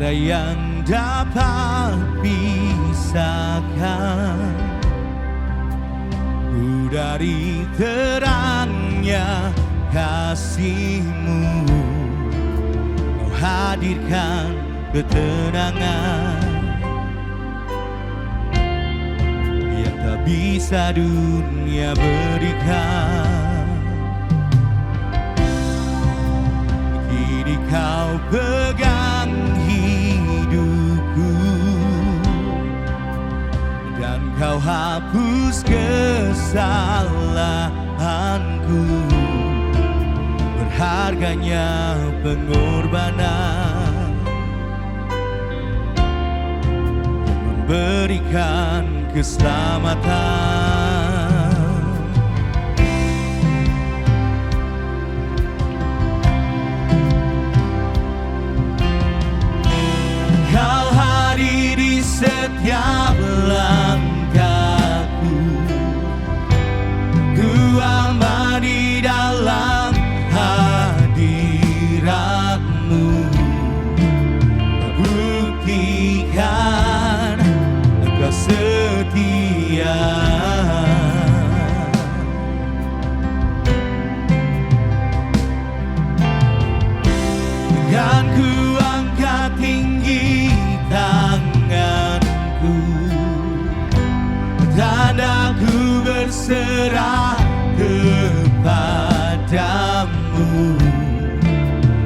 ada yang dapat pisahkan ku dari terangnya kasih-Mu. Kau hadirkan ketenangan yang tak bisa dunia berikan. Kini Kau pegang hidupku dan Kau hapus kesalahanku. Berharganya pengorbanan yang memberikan keselamatan. Kau hadir di setiap langkahku, ku aman di dalam hadirat-Mu. Buktikan Engkau setia. Dan ku angkat tinggi tanganku, tanda ku berserah kepadamu.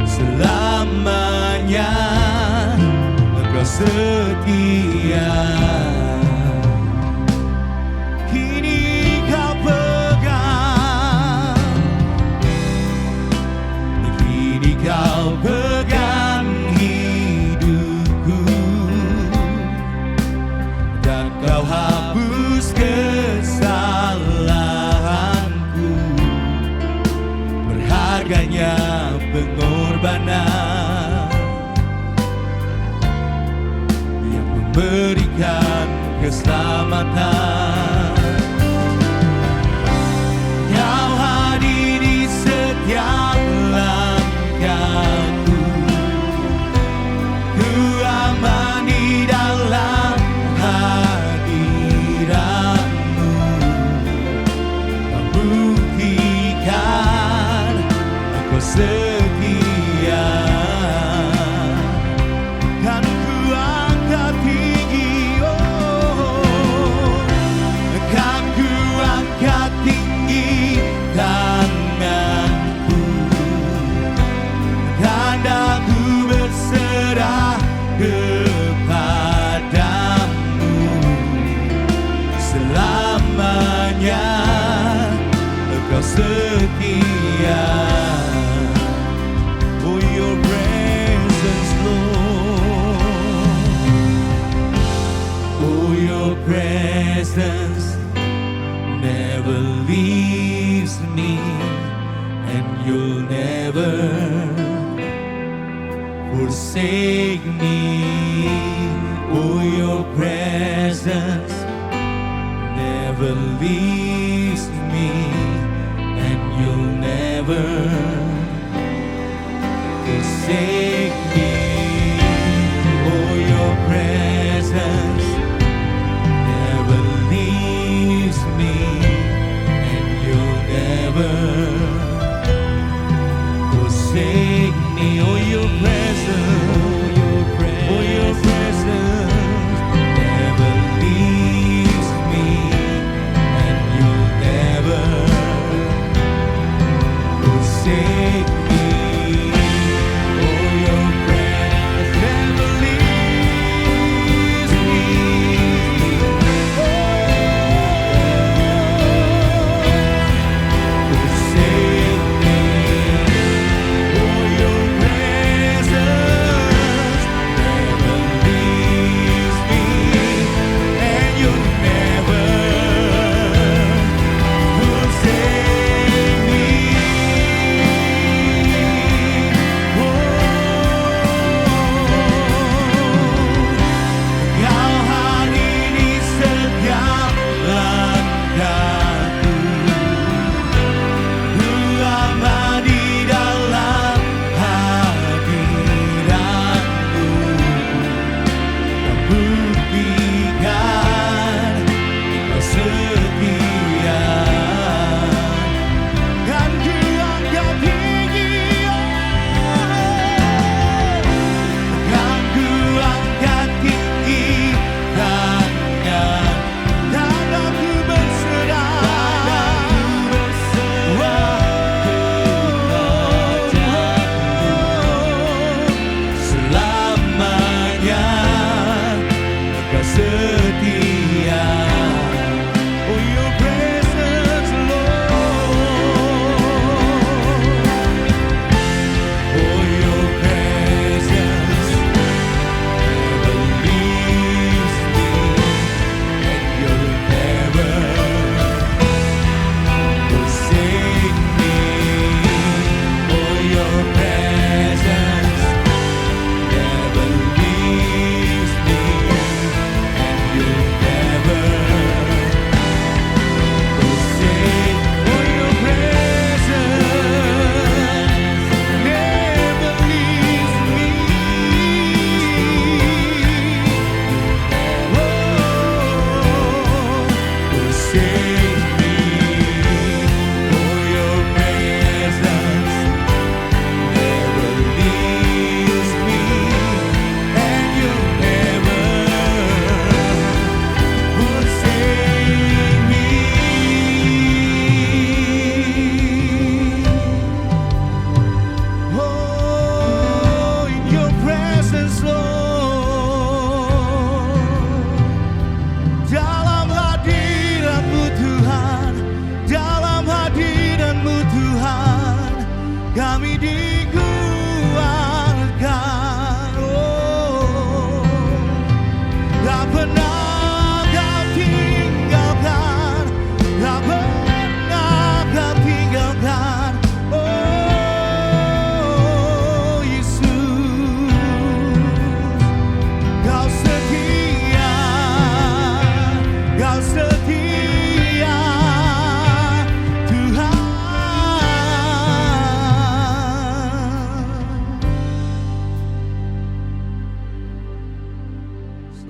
Selamanya Engkau setia. Kini Kau pegang, kini Kau pegang hidupku dan Kau hapus kesalahanku. Berharganya pengorbanan yang memberikan keselamatan. Kau hadir di setiap langkahku, ku aman di dalam hadirat-Mu. Kau buktikan Engkau setia. Kan ku angkat tinggi, kan ku angkat tinggi tanganku, tanda ku berserah kepadamu. Selamanya Engkau setia. Oh, your presence, Lord. Oh, your presence never leaves me, and you'll never forsake me. Oh, your presence never leaves me, and you'll never forsake me. Oh, your presence never leaves me, and you'll never forsake me. Oh, your presence, oh, your presence never leaves me, and you'll never forsake me. Oh,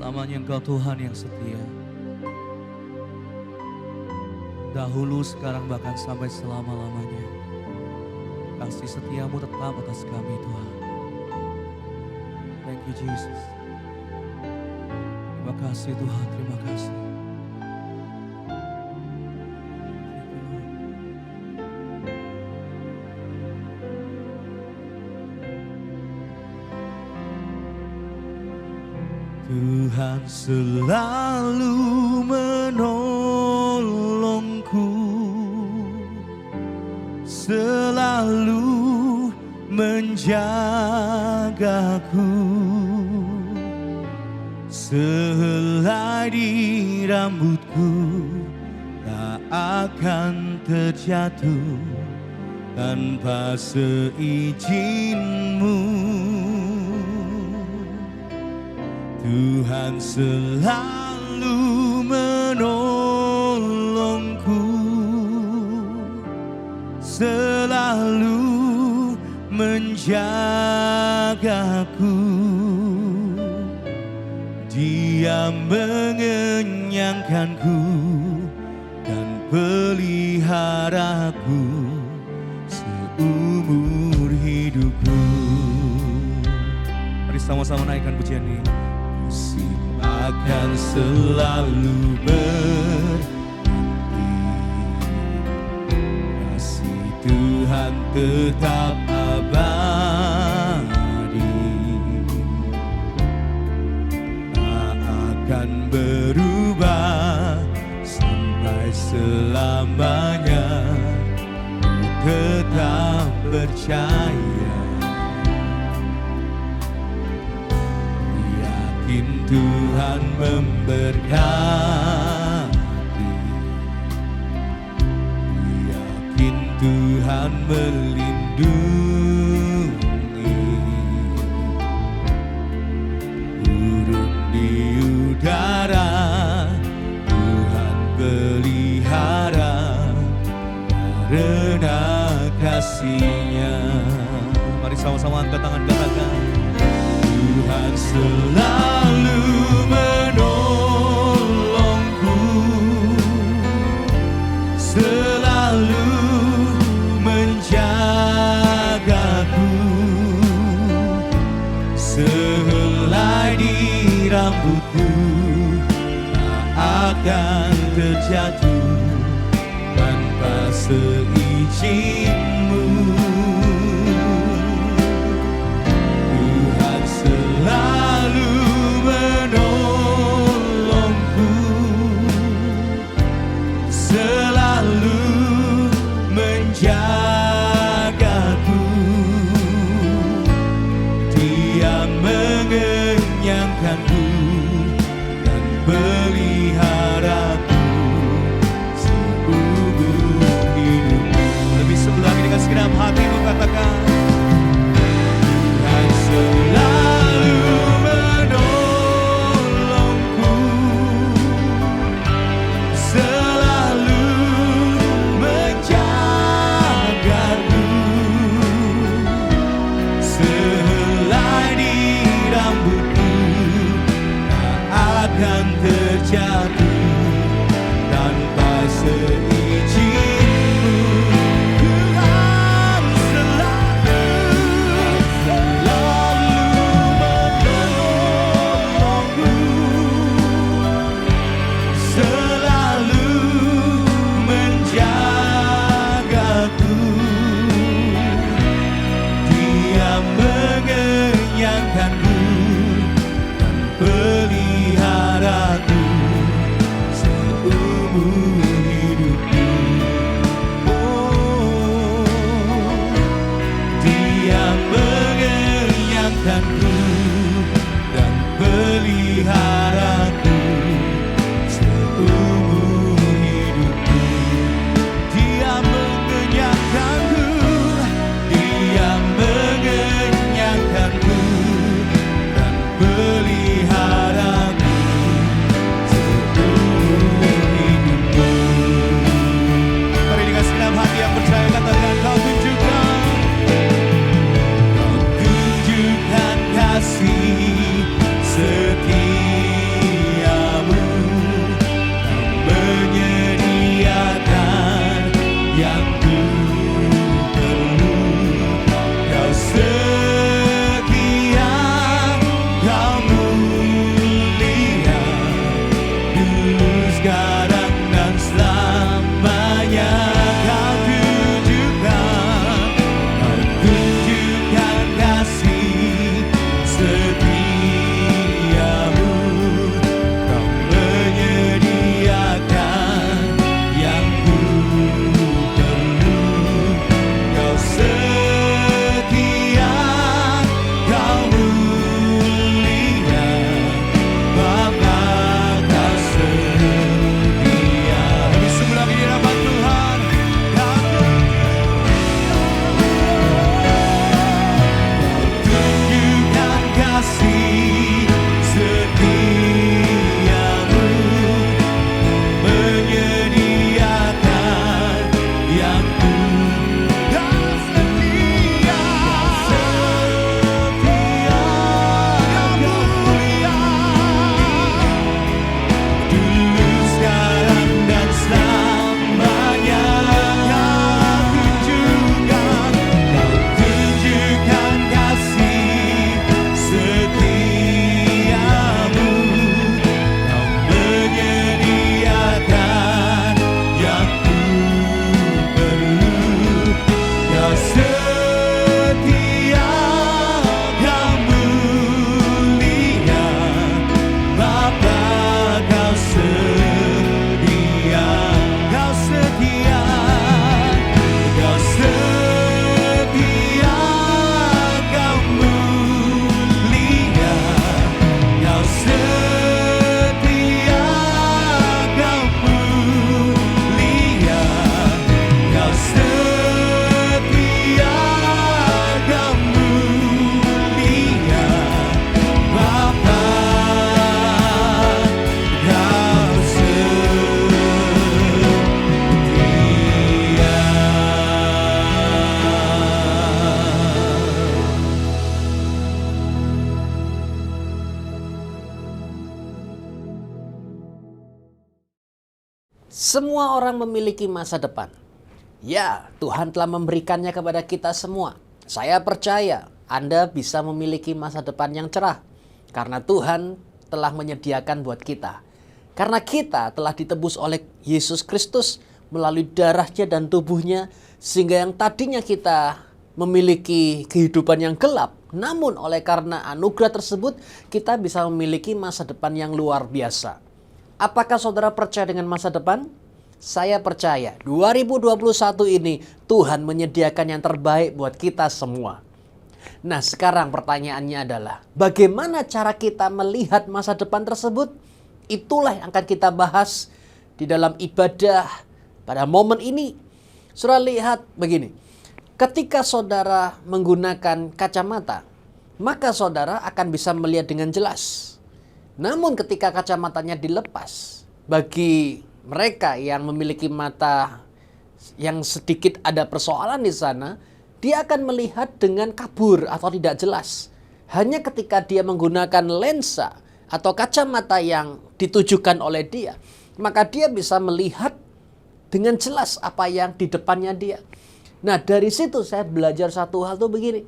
Selamanya Engkau Tuhan yang setia. Dahulu, sekarang, bahkan sampai selama-lamanya. Kasih setiamu tetap atas kami Tuhan. Thank you Jesus. Terima kasih Tuhan, terima kasih. Tuhan selalu menolongku, selalu menjagaku. Sehelai di rambutku tak akan terjatuh tanpa seizin-Mu. Tuhan selalu menolongku, selalu menjagaku. Dia mengenyangkanku dan peliharaku seumur hidupku. Mari sama-sama naikkan pujian ini. Musim akan selalu berhenti, kasih Tuhan tetap abadi, tak akan berubah sampai selamanya. Ku tetap percaya, Tuhan memberkati, yakin Tuhan melindungi. Burung di udara Tuhan pelihara karena kasih-Nya. Mari sama-sama angkat tangan, katakan Tuhan selalu menolongku, selalu menjagaku. Sehelai di rambutku tak akan terjatuh tanpa seizin-Mu. Selalu menolongku, selalu menjagaku. Dia mengenyangkanku dan peliharaku seumur hidupku. Lebih sebelah ini dengan segenap hatimu katakan, Tuhan selalu menolongku, selalu menjagaku. Sehelai di rambutku tak akan terjatuh tanpa seizin-Mu. Tuhan selalu menolongku, selalu menjagaku. Dia mengenyangkanku dan peliharaku seumur hidupku. Oh, Dia mengenyangkanku dan peliharaku seumur hidupku. Dia mengenyangkanku, Dia mengenyangkanku dan peliharaku seumur hidupku. Mari dengan segenap hati yang percaya katakan, Kau tunjukkan kasih Semua orang memiliki masa depan. Ya, Tuhan telah memberikannya kepada kita semua. Saya percaya Anda bisa memiliki masa depan yang cerah. Karena Tuhan telah menyediakan buat kita. Karena kita telah ditebus oleh Yesus Kristus melalui darahnya dan tubuhnya. Sehingga yang tadinya kita memiliki kehidupan yang gelap. Namun oleh karena anugerah tersebut kita bisa memiliki masa depan yang luar biasa. Apakah saudara percaya dengan masa depan? Saya percaya 2021 ini Tuhan menyediakan yang terbaik buat kita semua. Nah, sekarang pertanyaannya adalah bagaimana cara kita melihat masa depan tersebut? Itulah yang akan kita bahas di dalam ibadah pada momen ini. Saudara lihat begini. Ketika saudara menggunakan kacamata, maka saudara akan bisa melihat dengan jelas. Namun ketika kacamatanya dilepas, bagi mereka yang memiliki mata yang sedikit ada persoalan di sana, dia akan melihat dengan kabur atau tidak jelas. Hanya ketika dia menggunakan lensa atau kacamata yang ditujukan oleh dia, maka dia bisa melihat dengan jelas apa yang di depannya dia. Nah, dari situ saya belajar satu hal tuh begini.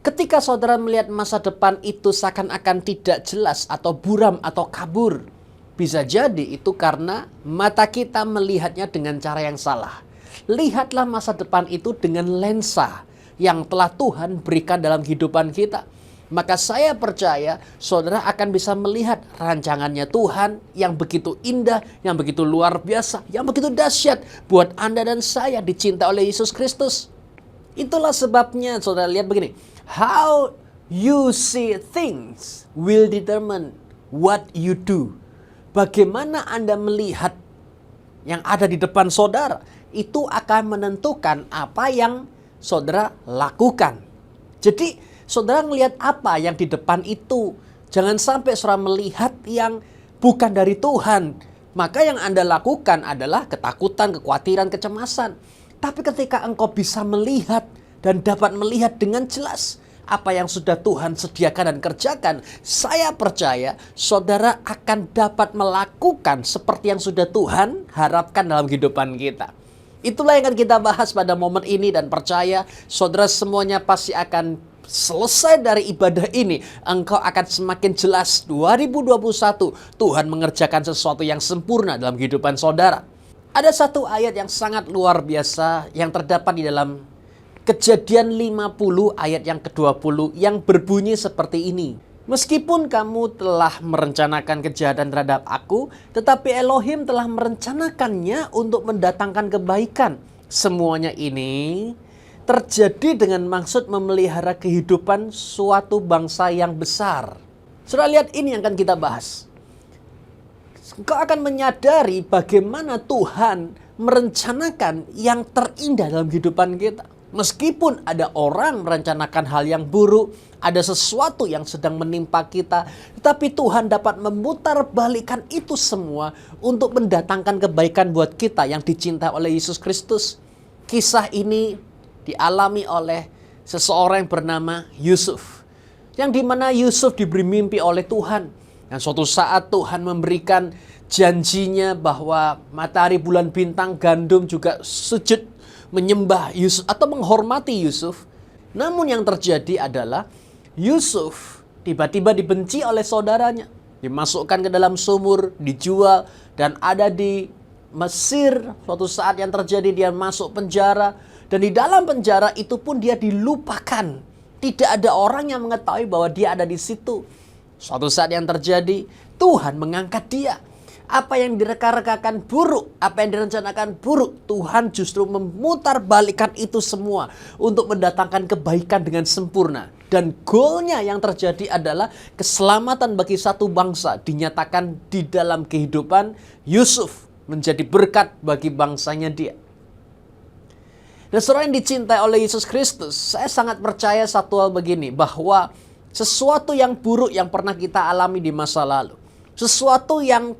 Ketika saudara melihat masa depan itu seakan-akan tidak jelas atau buram atau kabur, bisa jadi itu karena mata kita melihatnya dengan cara yang salah. Lihatlah masa depan itu dengan lensa yang telah Tuhan berikan dalam kehidupan kita. Maka saya percaya saudara akan bisa melihat rancangannya Tuhan yang begitu indah, yang begitu luar biasa, yang begitu dahsyat buat Anda dan saya dicinta oleh Yesus Kristus. Itulah sebabnya saudara lihat begini. How you see things will determine what you do. Bagaimana Anda melihat yang ada di depan saudara, itu akan menentukan apa yang saudara lakukan. Jadi, saudara melihat apa yang di depan itu. Jangan sampai saudara melihat yang bukan dari Tuhan. Maka yang Anda lakukan adalah ketakutan, kekhawatiran, kecemasan. Tapi ketika engkau bisa melihat dan dapat melihat dengan jelas apa yang sudah Tuhan sediakan dan kerjakan, saya percaya saudara akan dapat melakukan seperti yang sudah Tuhan harapkan dalam kehidupan kita. Itulah yang akan kita bahas pada momen ini dan percaya saudara semuanya pasti akan selesai dari ibadah ini. Engkau akan semakin jelas 2021 Tuhan mengerjakan sesuatu yang sempurna dalam kehidupan saudara. Ada satu ayat yang sangat luar biasa yang terdapat di dalam Kejadian 50 ayat yang ke-20 yang berbunyi seperti ini. Meskipun kamu telah merencanakan kejahatan terhadap aku, tetapi Elohim telah merencanakannya untuk mendatangkan kebaikan. Semuanya ini terjadi dengan maksud memelihara kehidupan suatu bangsa yang besar. Saudara lihat ini yang akan kita bahas. Engkau akan menyadari bagaimana Tuhan merencanakan yang terindah dalam kehidupan kita. Meskipun ada orang merencanakan hal yang buruk, ada sesuatu yang sedang menimpa kita, tetapi Tuhan dapat memutarbalikkan itu semua untuk mendatangkan kebaikan buat kita yang dicintai oleh Yesus Kristus. Kisah ini dialami oleh seseorang yang bernama Yusuf, yang dimana Yusuf diberi mimpi oleh Tuhan. Dan suatu saat Tuhan memberikan janjinya bahwa matahari, bulan, bintang, gandum juga sujud menyembah Yusuf atau menghormati Yusuf. Namun yang terjadi adalah Yusuf tiba-tiba dibenci oleh saudaranya, dimasukkan ke dalam sumur, dijual, dan ada di Mesir. Suatu saat yang terjadi dia masuk penjara, dan di dalam penjara itu pun dia dilupakan. Tidak ada orang yang mengetahui bahwa dia ada di situ. Suatu saat yang terjadi, Tuhan mengangkat dia. Apa yang direka-rekakan buruk, apa yang direncanakan buruk, Tuhan justru memutarbalikkan itu semua untuk mendatangkan kebaikan dengan sempurna. Dan goalnya yang terjadi adalah keselamatan bagi satu bangsa dinyatakan di dalam kehidupan Yusuf, menjadi berkat bagi bangsanya dia. Dan saudara yang dicintai oleh Yesus Kristus, saya sangat percaya satu hal begini, bahwa sesuatu yang buruk yang pernah kita alami di masa lalu, sesuatu yang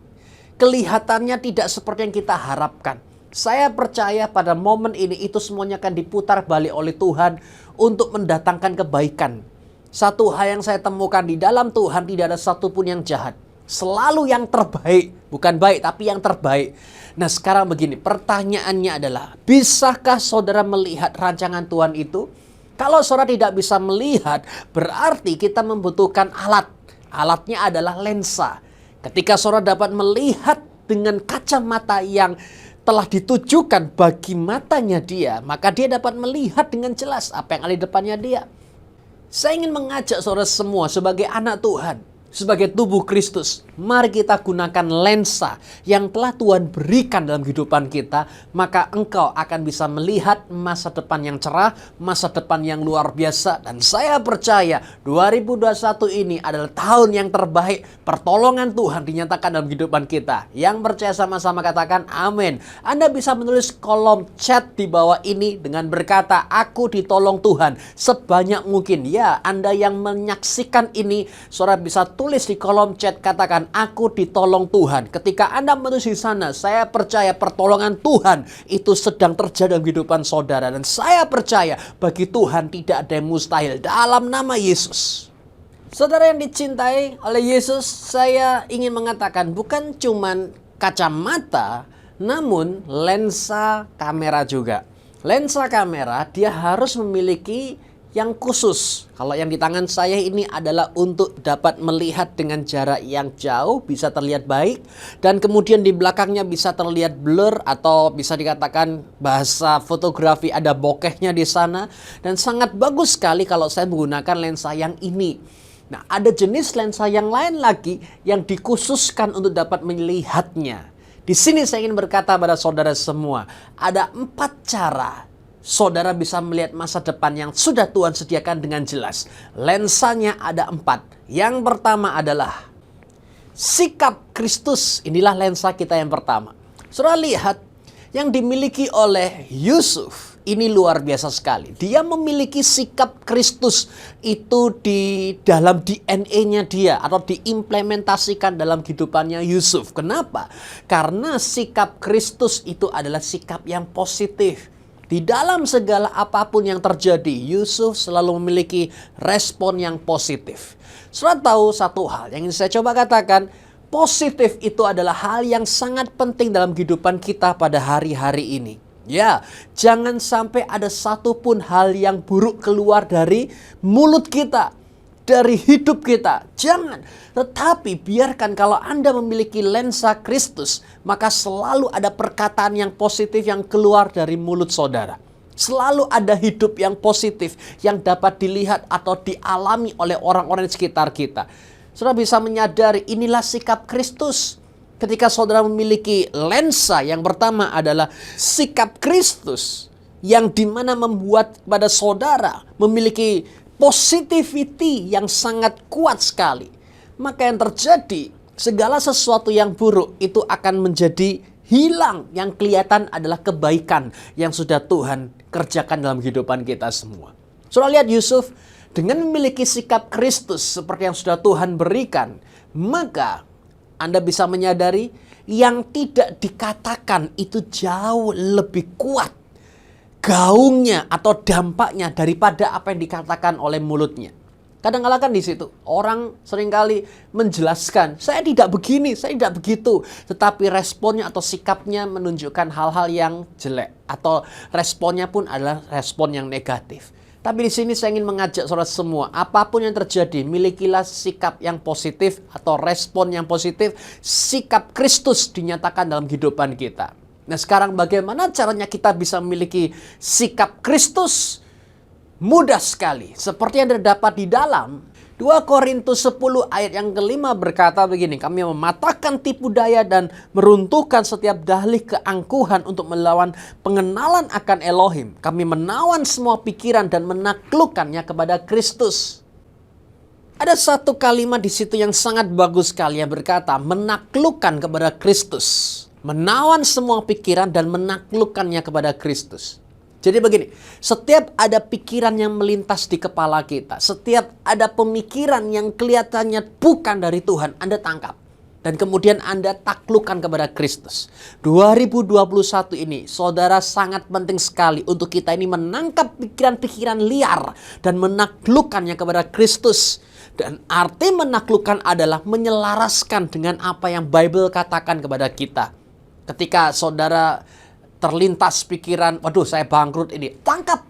kelihatannya tidak seperti yang kita harapkan, saya percaya pada momen ini itu semuanya akan diputar balik oleh Tuhan untuk mendatangkan kebaikan. Satu hal yang saya temukan di dalam Tuhan, tidak ada satupun yang jahat. Selalu yang terbaik. Bukan baik, tapi yang terbaik. Nah sekarang begini, pertanyaannya adalah, bisakah saudara melihat rancangan Tuhan itu? Kalau saudara tidak bisa melihat, berarti kita membutuhkan alat. Alatnya adalah lensa. Ketika saudara dapat melihat dengan kacamata yang telah ditujukan bagi matanya dia, maka dia dapat melihat dengan jelas apa yang ada di depannya dia. Saya ingin mengajak saudara semua sebagai anak Tuhan, sebagai tubuh Kristus, mari kita gunakan lensa yang telah Tuhan berikan dalam kehidupan kita, maka engkau akan bisa melihat masa depan yang cerah, masa depan yang luar biasa. Dan saya percaya 2021 ini adalah tahun yang terbaik, pertolongan Tuhan dinyatakan dalam kehidupan kita. Yang percaya sama-sama katakan amin. Anda bisa menulis kolom chat di bawah ini dengan berkata, aku ditolong Tuhan sebanyak mungkin. Ya, Anda yang menyaksikan ini, saudara bisa tulis di kolom chat, katakan aku ditolong Tuhan. Ketika Anda menulis di sana, saya percaya pertolongan Tuhan itu sedang terjadi dalam kehidupan saudara. Dan saya percaya bagi Tuhan tidak ada yang mustahil dalam nama Yesus. Saudara yang dicintai oleh Yesus, saya ingin mengatakan bukan cuman kacamata, namun lensa kamera juga. Lensa kamera dia harus memiliki yang khusus. Kalau yang di tangan saya ini adalah untuk dapat melihat dengan jarak yang jauh, bisa terlihat baik. Dan kemudian di belakangnya bisa terlihat blur atau bisa dikatakan bahasa fotografi ada bokehnya di sana. Dan sangat bagus sekali kalau saya menggunakan lensa yang ini. Nah, ada jenis lensa yang lain lagi yang dikhususkan untuk dapat melihatnya. Di sini saya ingin berkata pada saudara semua, ada 4 cara saudara bisa melihat masa depan yang sudah Tuhan sediakan dengan jelas. Lensanya ada 4. Yang pertama adalah sikap Kristus. Inilah lensa kita yang pertama. Saudara lihat yang dimiliki oleh Yusuf. Ini luar biasa sekali. Dia memiliki sikap Kristus itu di dalam DNA-nya dia atau diimplementasikan dalam kehidupannya Yusuf. Kenapa? Karena sikap Kristus itu adalah sikap yang positif. Di dalam segala apapun yang terjadi, Yusuf selalu memiliki respon yang positif. Saudara tahu satu hal yang ingin saya coba katakan, positif itu adalah hal yang sangat penting dalam kehidupan kita pada hari-hari ini. Ya, jangan sampai ada satupun hal yang buruk keluar dari mulut kita, dari hidup kita. Jangan. Tetapi biarkan kalau Anda memiliki lensa Kristus, maka selalu ada perkataan yang positif yang keluar dari mulut saudara. Selalu ada hidup yang positif yang dapat dilihat atau dialami oleh orang-orang di sekitar kita. Saudara bisa menyadari inilah sikap Kristus. Ketika saudara memiliki lensa, yang pertama adalah sikap Kristus yang dimana membuat pada saudara memiliki positivity yang sangat kuat sekali. Maka yang terjadi, segala sesuatu yang buruk itu akan menjadi hilang. Yang kelihatan adalah kebaikan yang sudah Tuhan kerjakan dalam kehidupan kita semua. Saudara lihat Yusuf, dengan memiliki sikap Kristus seperti yang sudah Tuhan berikan, maka Anda bisa menyadari yang tidak dikatakan itu jauh lebih kuat gaungnya atau dampaknya daripada apa yang dikatakan oleh mulutnya. Kadang-kala kan di situ orang seringkali menjelaskan, saya tidak begini, saya tidak begitu, tetapi responnya atau sikapnya menunjukkan hal-hal yang jelek atau responnya pun adalah respon yang negatif. Tapi di sini saya ingin mengajak saudara semua, apapun yang terjadi, milikilah sikap yang positif atau respon yang positif. Sikap Kristus dinyatakan dalam kehidupan kita. Nah sekarang bagaimana caranya kita bisa memiliki sikap Kristus? Mudah sekali. Seperti yang terdapat di dalam 2 Korintus 10 ayat yang kelima berkata begini, kami mematahkan tipu daya dan meruntuhkan setiap dalih keangkuhan untuk melawan pengenalan akan Elohim. Kami menawan semua pikiran dan menaklukkannya kepada Kristus. Ada satu kalimat di situ yang sangat bagus sekali yang berkata menaklukkan kepada Kristus. Menawan semua pikiran dan menaklukkannya kepada Kristus. Jadi begini, setiap ada pikiran yang melintas di kepala kita, setiap ada pemikiran yang kelihatannya bukan dari Tuhan, Anda tangkap. Dan kemudian Anda taklukkan kepada Kristus. 2021 ini, saudara sangat penting sekali untuk kita ini menangkap pikiran-pikiran liar dan menaklukkannya kepada Kristus. Dan arti menaklukkan adalah menyelaraskan dengan apa yang Bible katakan kepada kita. Ketika saudara terlintas pikiran, waduh saya bangkrut ini, tangkap.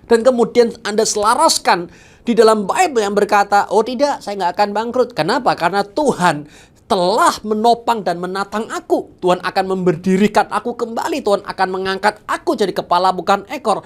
Dan kemudian Anda selaraskan di dalam Bible yang berkata, oh tidak, saya nggak akan bangkrut. Kenapa? Karena Tuhan telah menopang dan menatang aku. Tuhan akan memberdirikan aku kembali. Tuhan akan mengangkat aku jadi kepala bukan ekor.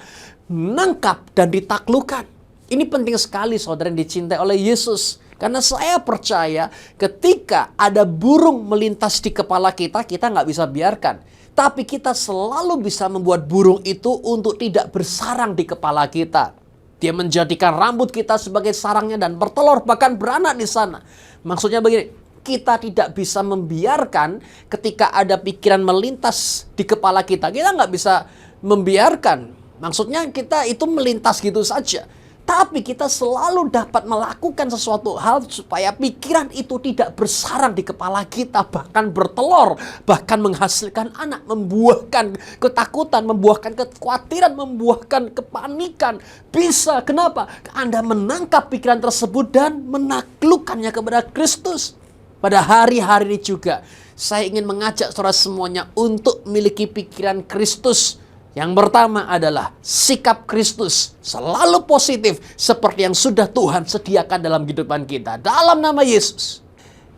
Menangkap dan ditaklukkan. Ini penting sekali saudara yang dicintai oleh Yesus. Karena saya percaya ketika ada burung melintas di kepala kita, kita nggak bisa biarkan. Tapi kita selalu bisa membuat burung itu untuk tidak bersarang di kepala kita. Dia menjadikan rambut kita sebagai sarangnya dan bertelur bahkan beranak di sana. Maksudnya begini. Kita tidak bisa membiarkan ketika ada pikiran melintas di kepala kita. Kita nggak bisa membiarkan. Maksudnya kita itu melintas gitu saja. Tapi kita selalu dapat melakukan sesuatu hal supaya pikiran itu tidak bersarang di kepala kita. Bahkan bertelur, bahkan menghasilkan anak, membuahkan ketakutan, membuahkan kekhawatiran, membuahkan kepanikan. Bisa, kenapa? Anda menangkap pikiran tersebut dan menaklukkannya kepada Kristus. Pada hari-hari ini juga, saya ingin mengajak saudara semuanya untuk memiliki pikiran Kristus. Yang pertama adalah sikap Kristus. Selalu positif seperti yang sudah Tuhan sediakan dalam kehidupan kita. Dalam nama Yesus.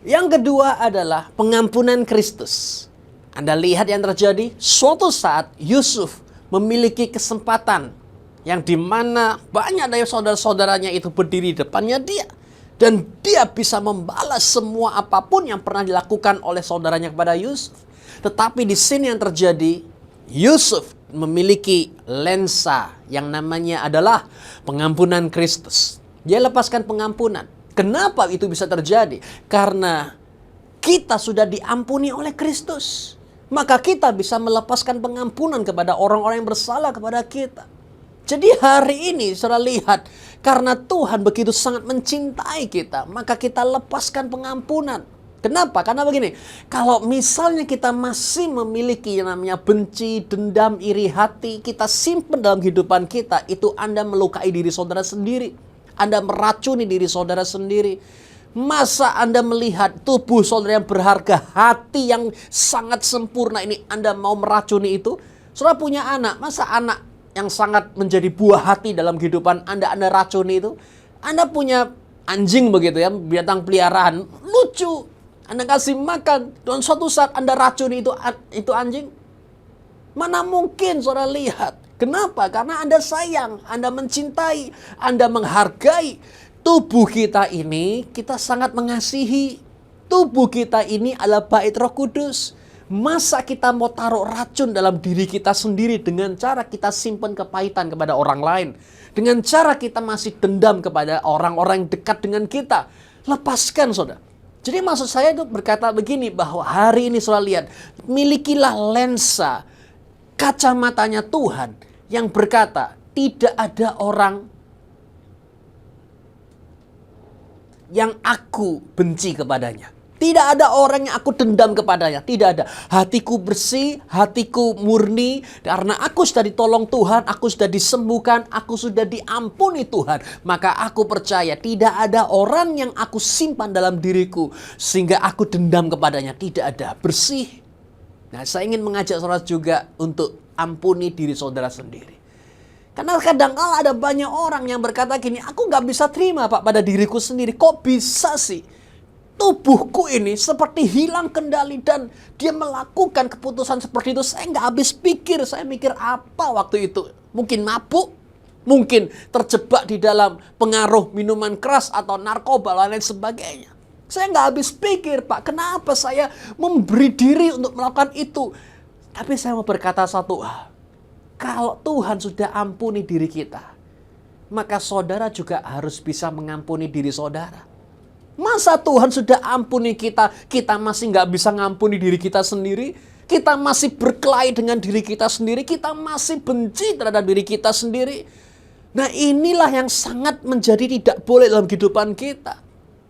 Yang kedua adalah pengampunan Kristus. Anda lihat yang terjadi, suatu saat Yusuf memiliki kesempatan. Yang dimana banyak dari saudara-saudaranya itu berdiri di depannya dia. Dan dia bisa membalas semua apapun yang pernah dilakukan oleh saudaranya kepada Yusuf. Tetapi di sini yang terjadi, Yusuf memiliki lensa yang namanya adalah pengampunan Kristus. Dia lepaskan pengampunan. Kenapa itu bisa terjadi? Karena kita sudah diampuni oleh Kristus. Maka kita bisa melepaskan pengampunan kepada orang-orang yang bersalah kepada kita. Jadi hari ini saudara lihat, karena Tuhan begitu sangat mencintai kita, maka kita lepaskan pengampunan. Kenapa? Karena begini, kalau misalnya kita masih memiliki yang namanya benci, dendam, iri hati, kita simpan dalam kehidupan kita, itu Anda melukai diri saudara sendiri. Anda meracuni diri saudara sendiri. Masa Anda melihat tubuh saudara yang berharga, hati yang sangat sempurna ini, Anda mau meracuni itu? Saudara punya anak, masa anak yang sangat menjadi buah hati dalam kehidupan Anda racuni itu? Anda punya anjing begitu ya, binatang peliharaan, lucu. Anda kasih makan, dan suatu saat Anda racuni itu anjing. Mana mungkin saudara lihat. Kenapa? Karena Anda sayang, Anda mencintai, Anda menghargai. Tubuh kita ini, kita sangat mengasihi. Tubuh kita ini adalah bait Roh Kudus. Masa kita mau taruh racun dalam diri kita sendiri dengan cara kita simpan kepahitan kepada orang lain. Dengan cara kita masih dendam kepada orang-orang yang dekat dengan kita. Lepaskan saudara. Jadi maksud saya itu berkata begini, bahwa hari ini saudara lihat, milikilah lensa kacamatanya Tuhan yang berkata, tidak ada orang yang aku benci kepadanya. Tidak ada orang yang aku dendam kepadanya. Tidak ada. Hatiku bersih, hatiku murni. Karena aku sudah ditolong Tuhan, aku sudah disembuhkan, aku sudah diampuni Tuhan. Maka aku percaya tidak ada orang yang aku simpan dalam diriku sehingga aku dendam kepadanya. Tidak ada. Bersih. Nah, saya ingin mengajak saudara juga untuk ampuni diri saudara sendiri. Karena kadang-kala ada banyak orang yang berkata gini, aku gak bisa terima Pak pada diriku sendiri. Kok bisa sih? Tubuhku ini seperti hilang kendali dan dia melakukan keputusan seperti itu. Saya nggak habis pikir. Saya mikir apa waktu itu? Mungkin mabuk, mungkin terjebak di dalam pengaruh minuman keras atau narkoba dan lain sebagainya. Saya nggak habis pikir, Pak, kenapa saya memberi diri untuk melakukan itu? Tapi saya mau berkata satu hal. Kalau Tuhan sudah ampuni diri kita, maka saudara juga harus bisa mengampuni diri saudara. Masa Tuhan sudah ampuni kita, kita masih nggak bisa ngampuni diri kita sendiri? Kita masih berkelahi dengan diri kita sendiri, kita masih benci terhadap diri kita sendiri. Nah, inilah yang sangat menjadi tidak boleh dalam kehidupan kita.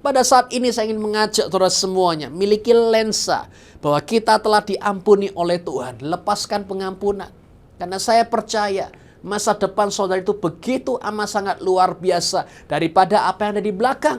Pada saat ini saya ingin mengajak saudara semuanya, miliki lensa bahwa kita telah diampuni oleh Tuhan. Lepaskan pengampunan. Karena saya percaya masa depan saudara itu begitu amat sangat luar biasa daripada apa yang ada di belakang.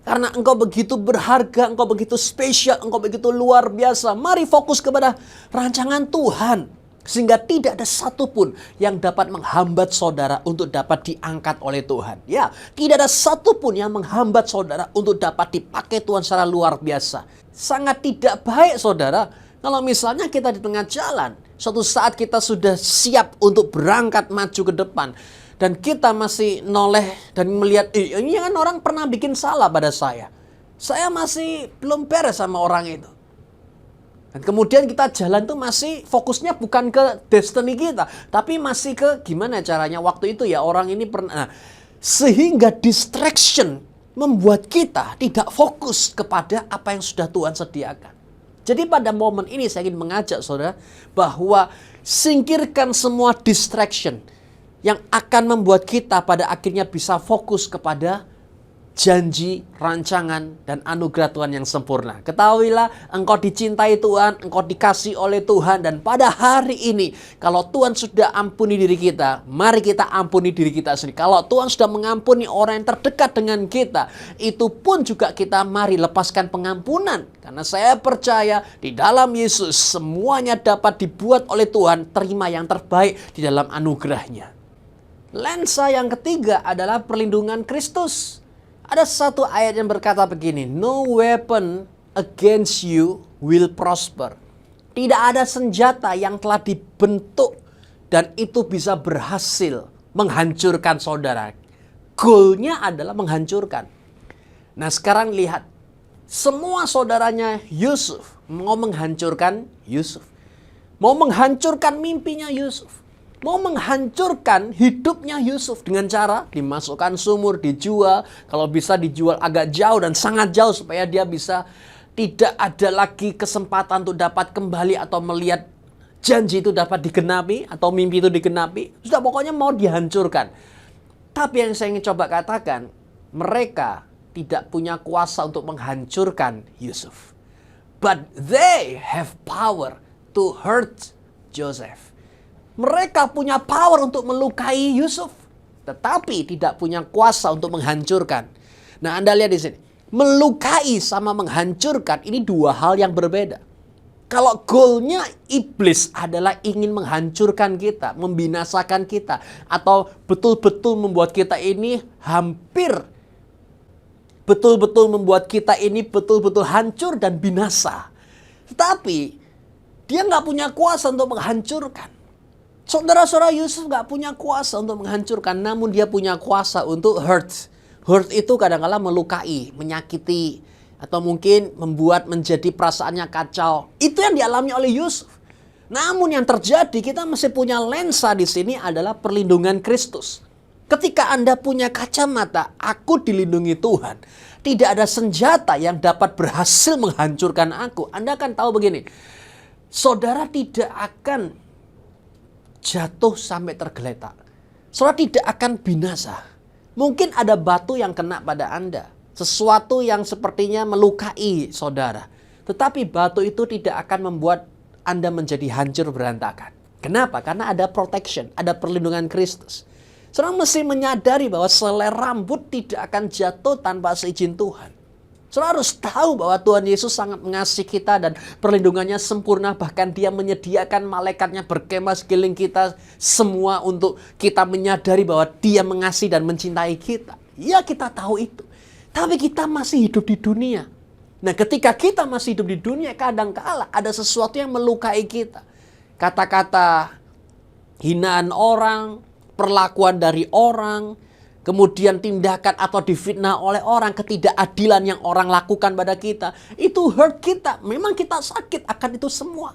Karena engkau begitu berharga, engkau begitu spesial, engkau begitu luar biasa. Mari fokus kepada rancangan Tuhan. Sehingga tidak ada satupun yang dapat menghambat saudara untuk dapat diangkat oleh Tuhan. Ya, tidak ada satupun yang menghambat saudara untuk dapat dipakai Tuhan secara luar biasa. Sangat tidak baik saudara, kalau misalnya kita di tengah jalan, suatu saat kita sudah siap untuk berangkat maju ke depan. Dan kita masih noleh dan melihat, ini kan orang pernah bikin salah pada saya. Saya masih belum beres sama orang itu. Dan kemudian kita jalan tuh masih fokusnya bukan ke destiny kita. Tapi masih ke gimana caranya waktu itu ya orang ini pernah. Nah, sehingga distraction membuat kita tidak fokus kepada apa yang sudah Tuhan sediakan. Jadi pada momen ini saya ingin mengajak saudara bahwa singkirkan semua distraction yang akan membuat kita pada akhirnya bisa fokus kepada janji, rancangan, dan anugerah Tuhan yang sempurna. Ketahuilah engkau dicintai Tuhan, engkau dikasih oleh Tuhan. Dan pada hari ini, kalau Tuhan sudah ampuni diri kita, mari kita ampuni diri kita sendiri. Kalau Tuhan sudah mengampuni orang yang terdekat dengan kita, itu pun juga kita mari lepaskan pengampunan. Karena saya percaya di dalam Yesus semuanya dapat dibuat oleh Tuhan, terima yang terbaik di dalam anugerahnya. Lensa yang ketiga adalah perlindungan Kristus. Ada satu ayat yang berkata begini, no weapon against you will prosper. Tidak ada senjata yang telah dibentuk dan itu bisa berhasil menghancurkan saudara. Goalnya adalah menghancurkan. Nah sekarang lihat, semua saudaranya Yusuf mau menghancurkan Yusuf. Mau menghancurkan mimpinya Yusuf. Mau menghancurkan hidupnya Yusuf dengan cara dimasukkan sumur, dijual. Kalau bisa dijual agak jauh dan sangat jauh supaya dia bisa tidak ada lagi kesempatan untuk dapat kembali atau melihat janji itu dapat digenapi atau mimpi itu digenapi. Sudah pokoknya mau dihancurkan. Tapi yang saya ingin coba katakan, mereka tidak punya kuasa untuk menghancurkan Yusuf. But they have power to hurt Joseph. Mereka punya power untuk melukai Yusuf, tetapi tidak punya kuasa untuk menghancurkan. Nah, Anda lihat di sini, melukai sama menghancurkan ini dua hal yang berbeda. Kalau goalnya iblis adalah ingin menghancurkan kita, membinasakan kita, atau betul-betul membuat kita ini membuat kita ini betul-betul hancur dan binasa. Tetapi dia nggak punya kuasa untuk menghancurkan. Saudara-saudara Yusuf gak punya kuasa untuk menghancurkan, namun dia punya kuasa untuk hurt. Hurt itu kadang-kadang melukai, menyakiti, atau mungkin membuat menjadi perasaannya kacau. Itu yang dialami oleh Yusuf. Namun yang terjadi, kita masih punya lensa di sini adalah perlindungan Kristus. Ketika Anda punya kacamata, aku dilindungi Tuhan. Tidak ada senjata yang dapat berhasil menghancurkan aku. Anda akan tahu begini, saudara tidak akan jatuh sampai tergeletak. Saudara tidak akan binasa. Mungkin ada batu yang kena pada Anda. Sesuatu yang sepertinya melukai saudara. Tetapi batu itu tidak akan membuat Anda menjadi hancur berantakan. Kenapa? Karena ada protection, ada perlindungan Kristus. Saudara mesti menyadari bahwa selai rambut tidak akan jatuh tanpa seizin Tuhan. Saudara harus tahu bahwa Tuhan Yesus sangat mengasihi kita dan perlindungannya sempurna. Bahkan dia menyediakan malaikatnya berkemah sekeliling kita semua untuk kita menyadari bahwa dia mengasihi dan mencintai kita. Ya kita tahu itu. Tapi kita masih hidup di dunia. Nah ketika kita masih hidup di dunia kadang-kala ada sesuatu yang melukai kita. Kata-kata hinaan orang, perlakuan dari orang, kemudian tindakan atau difitnah oleh orang, ketidakadilan yang orang lakukan pada kita. Itu hurt kita. Memang kita sakit akan itu semua.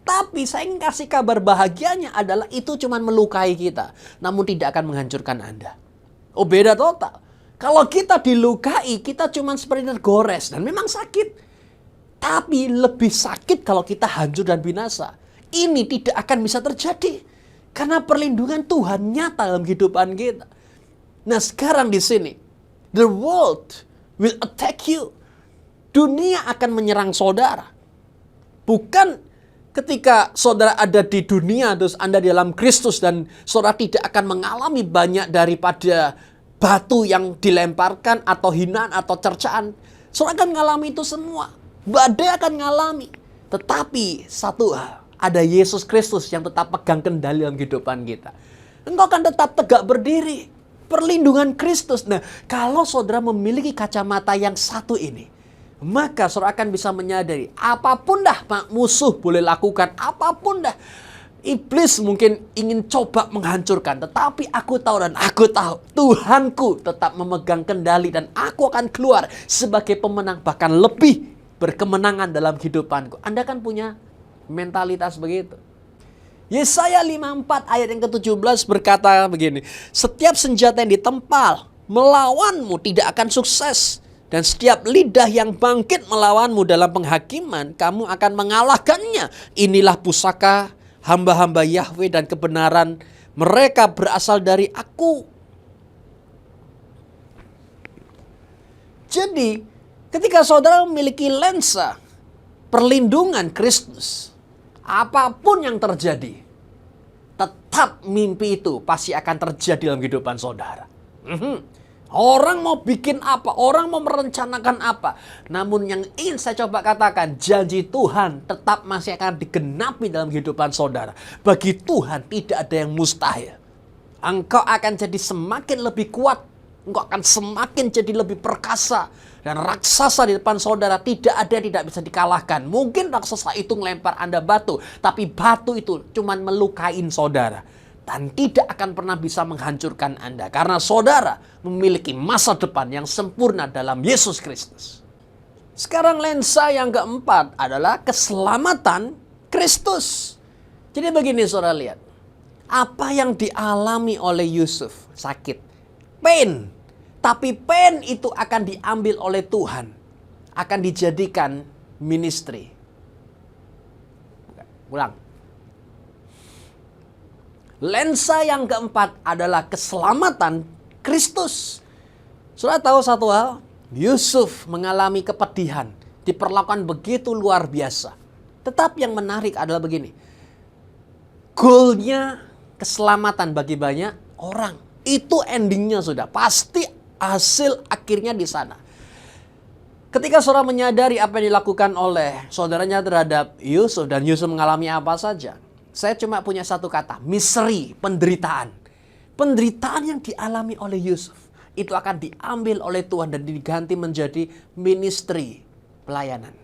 Tapi saya ingin kasih kabar bahagianya adalah itu cuma melukai kita. Namun tidak akan menghancurkan Anda. Oh beda total. Kalau kita dilukai, kita cuma seperti tergores. Dan memang sakit. Tapi lebih sakit kalau kita hancur dan binasa. Ini tidak akan bisa terjadi. Karena perlindungan Tuhan nyata dalam kehidupan kita. Nah sekarang di sini, the world will attack you. Dunia akan menyerang saudara. Bukan ketika saudara ada di dunia, terus Anda di dalam Kristus dan saudara tidak akan mengalami banyak daripada batu yang dilemparkan, atau hinaan, atau cercaan. Saudara akan mengalami itu semua. Badai akan mengalami. Tetapi satu hal, ada Yesus Kristus yang tetap pegang kendali dalam kehidupan kita. Engkau akan tetap tegak berdiri. Perlindungan Kristus. Nah, kalau saudara memiliki kacamata yang satu ini, maka saudara akan bisa menyadari, apapun dah musuh boleh lakukan, apapun dah iblis mungkin ingin coba menghancurkan, tetapi aku tahu dan aku tahu Tuhanku tetap memegang kendali dan aku akan keluar sebagai pemenang, bahkan lebih berkemenangan dalam kehidupanku. Anda kan punya mentalitas begitu. Yesaya 54 ayat yang ke-17 berkata begini, setiap senjata yang ditempal melawanmu tidak akan sukses. Dan setiap lidah yang bangkit melawanmu dalam penghakiman, kamu akan mengalahkannya. Inilah pusaka hamba-hamba Yahweh dan kebenaran mereka berasal dari aku. Jadi, ketika saudara memiliki lensa perlindungan Kristus, apapun yang terjadi, tetap mimpi itu pasti akan terjadi dalam kehidupan saudara. Orang mau bikin apa, orang mau merencanakan apa. Namun yang ingin saya coba katakan, janji Tuhan tetap masih akan digenapi dalam kehidupan saudara. Bagi Tuhan tidak ada yang mustahil. Engkau akan jadi semakin lebih kuat. Engkau akan semakin jadi lebih perkasa. Dan raksasa di depan saudara tidak ada yang tidak bisa dikalahkan. Mungkin raksasa itu melempar Anda batu, tapi batu itu cuma melukain saudara. Dan tidak akan pernah bisa menghancurkan Anda. Karena saudara memiliki masa depan yang sempurna dalam Yesus Kristus. Sekarang lensa yang keempat adalah keselamatan Kristus. Jadi begini saudara lihat. Apa yang dialami oleh Yusuf? Sakit. Pain. Tapi pain itu akan diambil oleh Tuhan. Akan dijadikan ministry. Ulang. Lensa yang keempat adalah keselamatan Kristus. Sudah tahu satu hal? Yusuf mengalami kepedihan. Diperlakukan begitu luar biasa. Tetapi yang menarik adalah begini. Goalnya keselamatan bagi banyak orang. Itu endingnya sudah. Pasti hasil akhirnya di sana. Ketika saudara menyadari apa yang dilakukan oleh saudaranya terhadap Yusuf. Dan Yusuf mengalami apa saja. Saya cuma punya satu kata, misery, penderitaan. Penderitaan yang dialami oleh Yusuf itu akan diambil oleh Tuhan dan diganti menjadi ministry, pelayanan.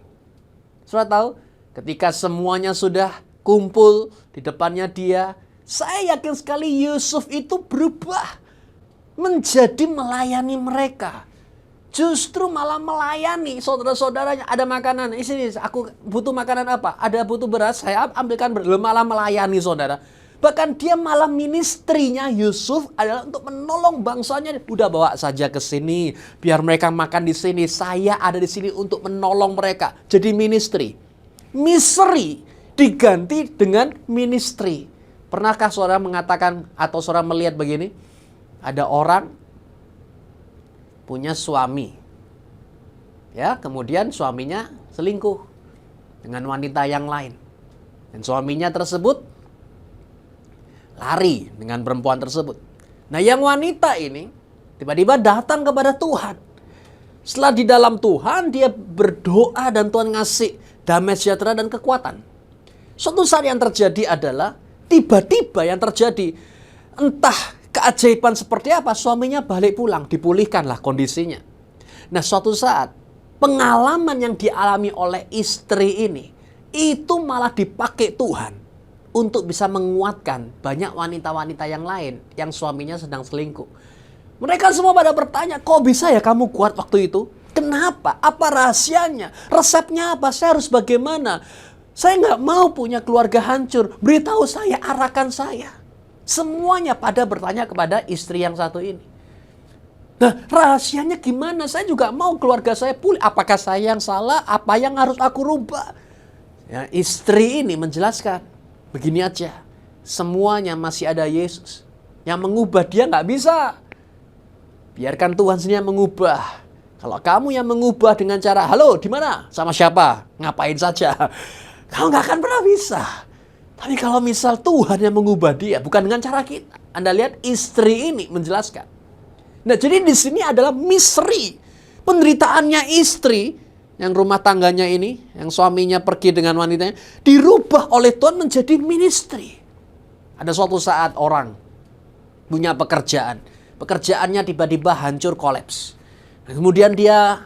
Saudara tahu, ketika semuanya sudah kumpul di depannya dia, saya yakin sekali Yusuf itu berubah menjadi melayani mereka. Justru malah melayani saudara-saudaranya. Ada makanan, sini aku butuh makanan apa? Ada butuh beras, saya ambilkan beras. Malah melayani saudara. Bahkan dia malah ministrinya Yusuf adalah untuk menolong bangsanya. Udah bawa saja ke sini, biar mereka makan di sini. Saya ada di sini untuk menolong mereka. Jadi ministry. Misery diganti dengan ministry. Pernahkah saudara mengatakan atau saudara melihat begini? Ada orang punya suami, ya, kemudian suaminya selingkuh dengan wanita yang lain, dan suaminya tersebut lari dengan perempuan tersebut. Nah, yang wanita ini tiba-tiba datang kepada Tuhan. Setelah di dalam Tuhan, dia berdoa dan Tuhan ngasih damai sejahtera dan kekuatan. Suatu saat yang terjadi adalah tiba-tiba yang terjadi entah keajaiban seperti apa, suaminya balik pulang, dipulihkanlah kondisinya. Nah, suatu saat pengalaman yang dialami oleh istri ini itu malah dipakai Tuhan untuk bisa menguatkan banyak wanita-wanita yang lain yang suaminya sedang selingkuh. Mereka semua pada bertanya, kok bisa ya kamu kuat waktu itu? Kenapa? Apa rahasianya? Resepnya apa? Saya harus bagaimana? Saya nggak mau punya keluarga hancur. Beritahu saya, arahkan saya. Semuanya pada bertanya kepada istri yang satu ini. Nah, rahasianya gimana? Saya juga mau keluarga saya pulih. Apakah saya yang salah? Apa yang harus aku rubah? Ya, istri ini menjelaskan, begini aja. Semuanya masih ada Yesus. Yang mengubah dia nggak bisa. Biarkan Tuhan sendiri yang mengubah. Kalau kamu yang mengubah dengan cara, halo, di mana? Sama siapa? Ngapain saja? Kamu nggak akan pernah bisa. Tapi kalau misal Tuhan yang mengubah dia, bukan dengan cara kita. Anda lihat istri ini menjelaskan. Nah, jadi di sini adalah misteri. Penderitaannya istri yang rumah tangganya ini, yang suaminya pergi dengan wanitanya, dirubah oleh Tuhan menjadi ministry. Ada suatu saat orang punya pekerjaan. Pekerjaannya tiba-tiba hancur, kolaps. Kemudian dia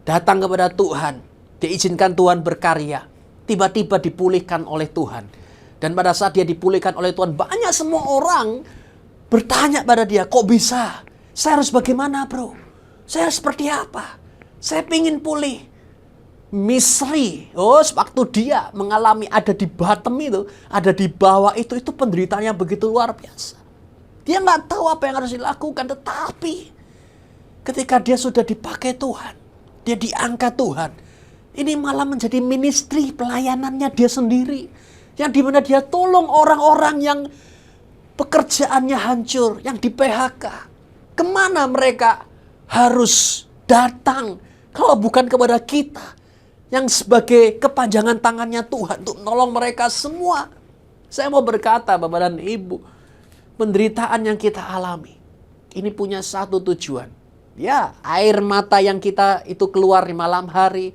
datang kepada Tuhan. Diizinkan Tuhan berkarya. Tiba-tiba dipulihkan oleh Tuhan. Dan pada saat dia dipulihkan oleh Tuhan, banyak semua orang bertanya pada dia, kok bisa? Saya harus bagaimana, bro? Saya harus seperti apa? Saya pingin pulih. Misteri. Oh, waktu dia mengalami ada di bottom itu, ada di bawah itu penderitaan yang begitu luar biasa. Dia nggak tahu apa yang harus dilakukan, tetapi ketika dia sudah dipakai Tuhan, dia diangkat Tuhan, ini malah menjadi ministry pelayanannya dia sendiri, yang dimana dia tolong orang-orang yang pekerjaannya hancur, yang di PHK. Kemana mereka harus datang kalau bukan kepada kita yang sebagai kepanjangan tangannya Tuhan untuk menolong mereka semua. Saya mau berkata, Bapak dan Ibu, penderitaan yang kita alami ini punya satu tujuan. Ya, air mata yang kita itu keluar di malam hari,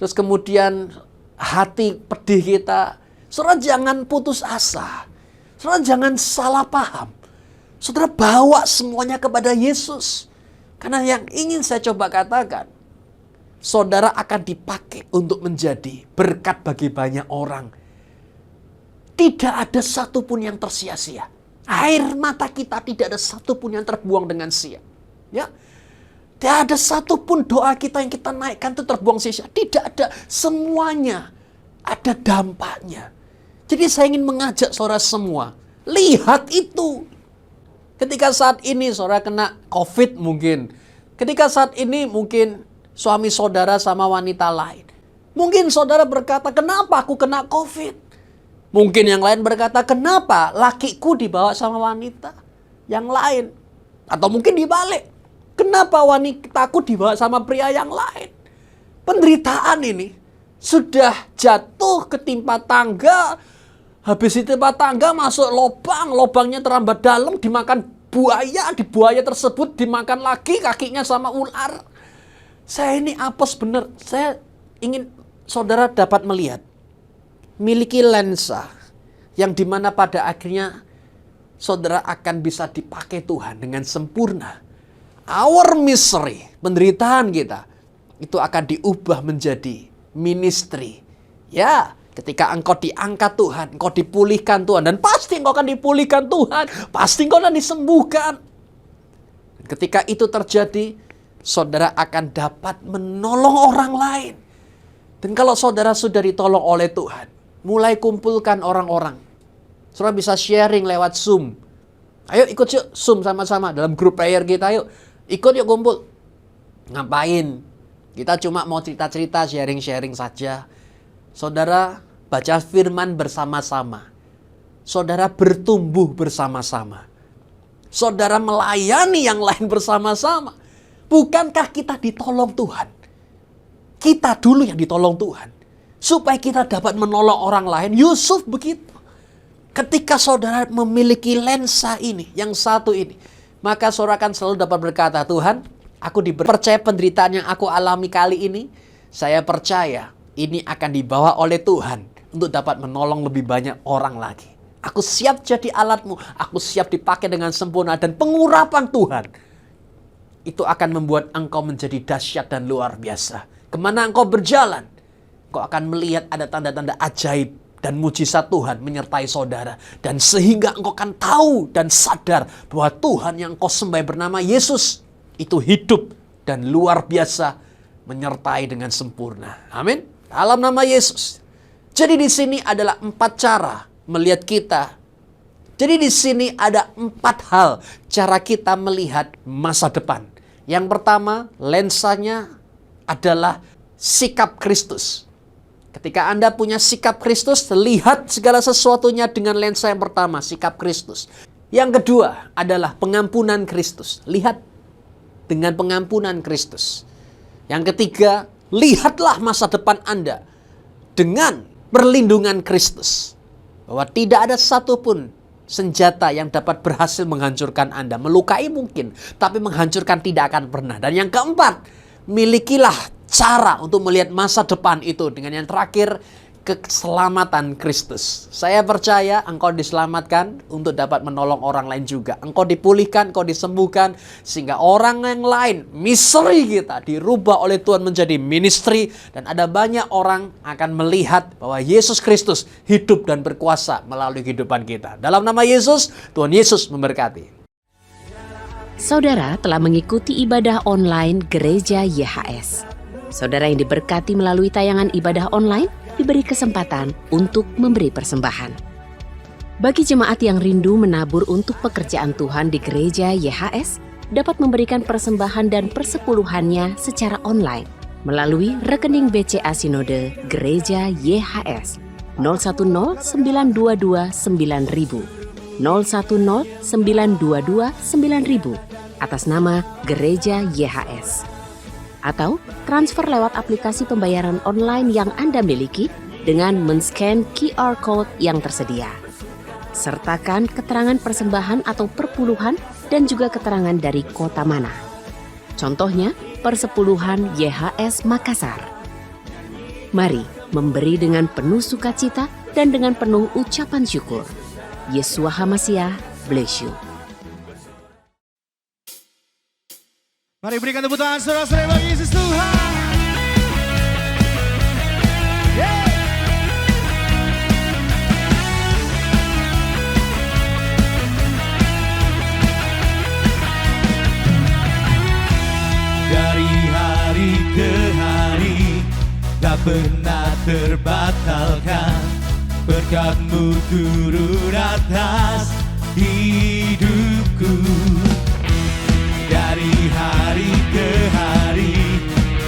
terus kemudian hati pedih kita. Saudara jangan putus asa. Saudara jangan salah paham. Saudara bawa semuanya kepada Yesus. Karena yang ingin saya coba katakan, saudara akan dipakai untuk menjadi berkat bagi banyak orang. Tidak ada satupun yang tersia-sia. Air mata kita tidak ada satupun yang terbuang dengan sia. Ya, tidak ada satupun doa kita yang kita naikkan itu terbuang sia-sia. Tidak ada, semuanya ada dampaknya. Jadi saya ingin mengajak saudara semua, lihat itu. Ketika saat ini saudara kena COVID mungkin. Ketika saat ini mungkin suami saudara sama wanita lain. Mungkin saudara berkata, kenapa aku kena COVID? Mungkin yang lain berkata, kenapa lakiku dibawa sama wanita yang lain? Atau mungkin dibalik. Kenapa wanitaku dibawa sama pria yang lain? Penderitaan ini sudah jatuh ketimpa tangga. Habis ditimpa tangga masuk lubang. Lubangnya terambat dalam, dimakan buaya. Di buaya tersebut dimakan lagi kakinya sama ular. Saya ini apes bener. Saya ingin saudara dapat melihat. Miliki lensa. Yang dimana pada akhirnya saudara akan bisa dipakai Tuhan dengan sempurna. Our misery, penderitaan kita, itu akan diubah menjadi ministry. Ya, ketika engkau diangkat Tuhan, engkau dipulihkan Tuhan. Dan pasti engkau akan dipulihkan Tuhan. Pasti engkau akan disembuhkan. Ketika itu terjadi, saudara akan dapat menolong orang lain. Dan kalau saudara sudah ditolong oleh Tuhan, mulai kumpulkan orang-orang. Saudara bisa sharing lewat Zoom. Ayo ikut yuk Zoom sama-sama dalam grup prayer kita. Ayo ikut yuk kumpul. Ngapain? Kita cuma mau cerita-cerita, sharing-sharing saja. Saudara baca firman bersama-sama. Saudara bertumbuh bersama-sama. Saudara melayani yang lain bersama-sama. Bukankah kita ditolong Tuhan? Kita dulu yang ditolong Tuhan. Supaya kita dapat menolong orang lain. Yusuf begitu. Ketika saudara memiliki lensa ini, yang satu ini, maka saudara akan selalu dapat berkata, Tuhan, aku dipercaya penderitaan yang aku alami kali ini. Saya percaya ini akan dibawa oleh Tuhan untuk dapat menolong lebih banyak orang lagi. Aku siap jadi alatmu. Aku siap dipakai dengan sempurna. Dan pengurapan Tuhan itu akan membuat engkau menjadi dahsyat dan luar biasa. Kemana engkau berjalan, engkau akan melihat ada tanda-tanda ajaib dan mujizat Tuhan menyertai saudara. Dan sehingga engkau akan tahu dan sadar bahwa Tuhan yang engkau sembah bernama Yesus itu hidup dan luar biasa menyertai dengan sempurna. Amin. Dalam nama Yesus. Jadi di sini adalah 4 cara melihat kita. Jadi di sini ada 4 hal cara kita melihat masa depan. Yang pertama, lensanya adalah sikap Kristus. Ketika Anda punya sikap Kristus, lihat segala sesuatunya dengan lensa yang pertama, sikap Kristus. Yang kedua adalah pengampunan Kristus. Lihat dengan pengampunan Kristus. Yang ketiga, lihatlah masa depan Anda dengan perlindungan Kristus. Bahwa tidak ada satupun senjata yang dapat berhasil menghancurkan Anda. Melukai mungkin, tapi menghancurkan tidak akan pernah. Dan yang keempat, milikilah cara untuk melihat masa depan itu dengan yang terakhir, keselamatan Kristus. Saya percaya engkau diselamatkan untuk dapat menolong orang lain juga. Engkau dipulihkan, engkau disembuhkan, sehingga orang yang lain, misteri kita, dirubah oleh Tuhan menjadi ministry. Dan ada banyak orang akan melihat bahwa Yesus Kristus hidup dan berkuasa melalui kehidupan kita. Dalam nama Yesus, Tuhan Yesus memberkati. Saudara telah mengikuti ibadah online Gereja YHS. Saudara yang diberkati melalui tayangan ibadah online diberi kesempatan untuk memberi persembahan. Bagi jemaat yang rindu menabur untuk pekerjaan Tuhan di Gereja YHS, dapat memberikan persembahan dan persepuluhannya secara online melalui rekening BCA Sinode Gereja YHS 010 922 9000 010 922 9000 atas nama Gereja YHS. Atau transfer lewat aplikasi pembayaran online yang Anda miliki dengan men-scan QR Code yang tersedia. Sertakan keterangan persembahan atau perpuluhan dan juga keterangan dari kota mana. Contohnya, persepuluhan YHS Makassar. Mari memberi dengan penuh sukacita dan dengan penuh ucapan syukur. Yesua HaMasiah bless you. Mari berikan tepuk tangan saudara-saudara bagi Yesus Tuhan. Yeah. Dari hari ke hari tak pernah terbatalkan, berkat-Mu turun atas hidupku. Dari hari ke hari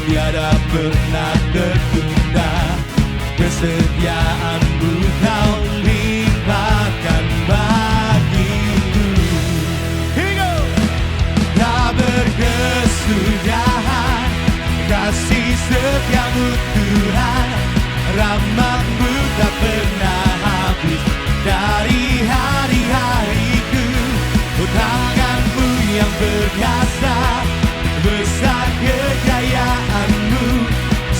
tiada pernah tertunda, kesetiaan-Mu Kau limpahkan bagiku. Here we go. Tak berkesudahan kasih setia-Mu Tuhan, rahmat-Mu tak pernah habis. Dari hari-hariku, tangan-Mu yang berkuasa, besar kejayaan-Mu,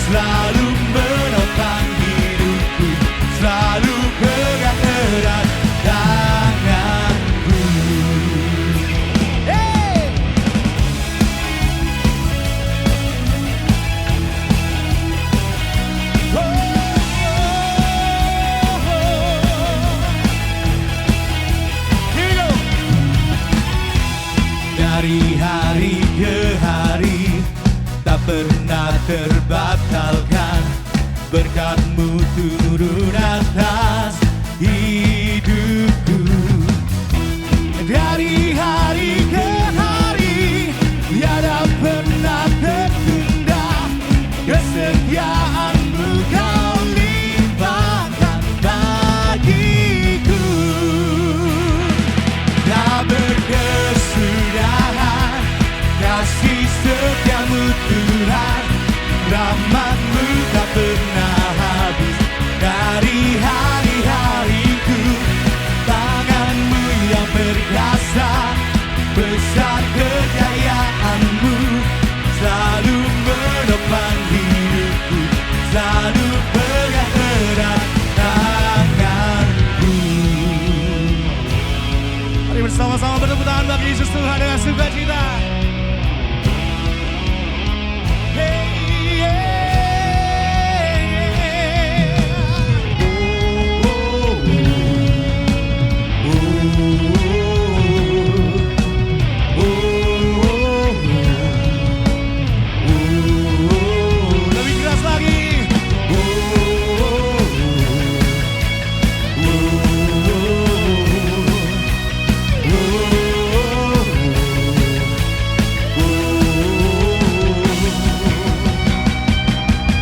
selalu menopang hidupku, selalu pegang erat tanganku. Hey! Oh, oh, oh. Here we go. Dari hari ke hari tak pernah terbatalkan, berkat-Mu turun atas hidupku. Dari hari ke hari tiada pernah tertunda, kesetiaan-Mu Kau limpahkan bagiku. Tak berkesudahan kasih setia-Mu Tuhan, rahmat-Mu tak pernah habis. Dari hari-hariku, tangan-Mu yang berkuasa, besar kejayaan-Mu, selalu menopang hidupku, selalu pegang erat tanganku. Mari bersama-sama bertepuk tangan bagi Yesus Tuhan dengan sukacita. Hey, yeah. Oh, oh, oh, oh, oh. Lebih keras lagi.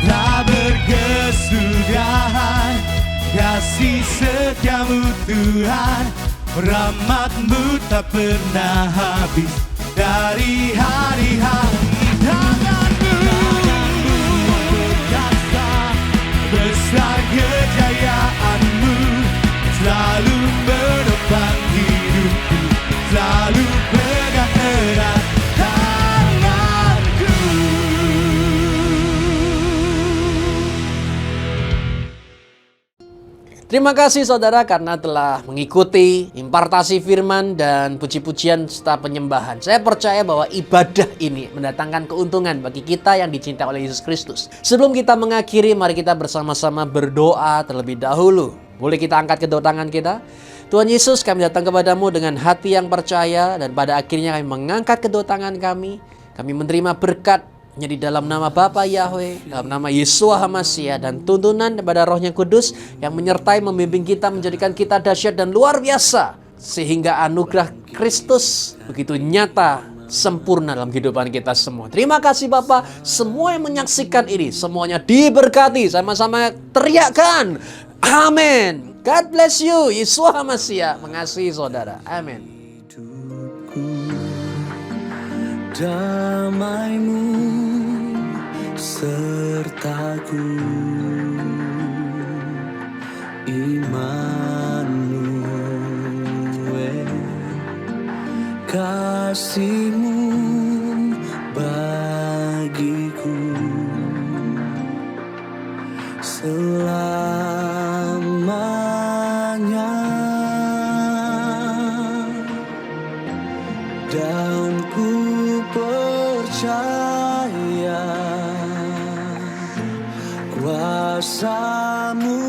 Tak berkesudahan kasih setia-Mu Tuhan, rahmat-Mu tak pernah habis. Dari hari-hari tangan-Mu berkuasa, besar kejayaan-Mu, selalu menopang Terima kasih saudara karena telah mengikuti impartasi firman dan puji-pujian serta penyembahan. Saya percaya bahwa ibadah ini mendatangkan keuntungan bagi kita yang dicintai oleh Yesus Kristus. Sebelum kita mengakhiri, mari kita bersama-sama berdoa terlebih dahulu. Boleh kita angkat kedua tangan kita? Tuhan Yesus, kami datang kepadamu dengan hati yang percaya dan pada akhirnya kami mengangkat kedua tangan kami. Kami menerima berkat di dalam nama Bapa Yahweh, dalam nama Yeshua HaMashiach, dan tuntunan kepada Roh-Nya Kudus yang menyertai membimbing kita, menjadikan kita dahsyat dan luar biasa, sehingga anugerah Kristus begitu nyata, sempurna dalam kehidupan kita semua. Terima kasih Bapa, semua yang menyaksikan ini, semuanya diberkati. Sama-sama teriakkan, amin. God bless you, Yeshua HaMashiach mengasihi saudara, amin. Damai-Mu sertaku, Immanuel, kasih-Mu bagiku selamanya, dan ku percaya kuasa-Mu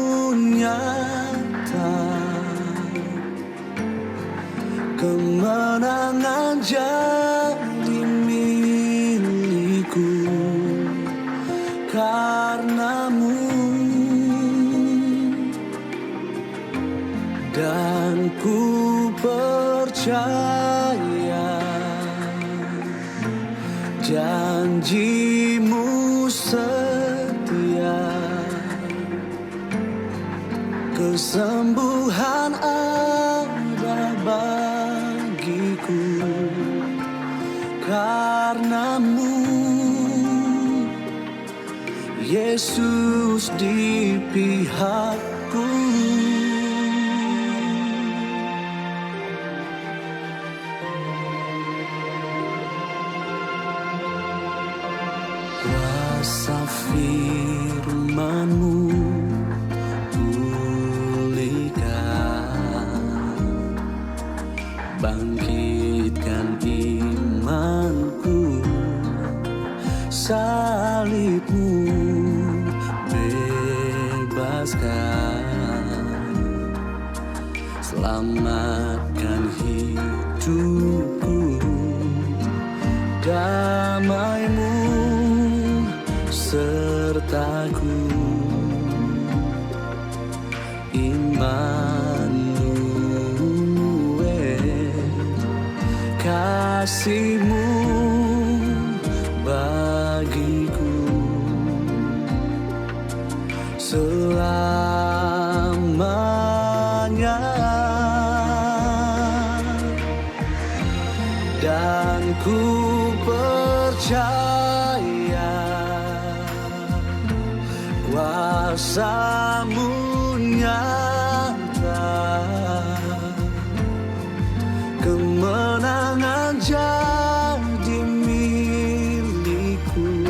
nyata, kemenangan jadi milikku karena-Mu, dan ku percaya janji-Mu setia, kesembuhan ada bagiku karena-Mu, Yesus di pihakku. Kuasa firman-Mu pulihkan, bangkitkan imanku, salib-Mu bebaskan, selamatkan hidupku, damai-Mu sertaku, Immanuel, kasih-Mu bagiku selamanya, dan ku percaya kuasa-Mu nyata, kemenangan jadi milikku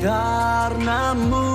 karena-Mu,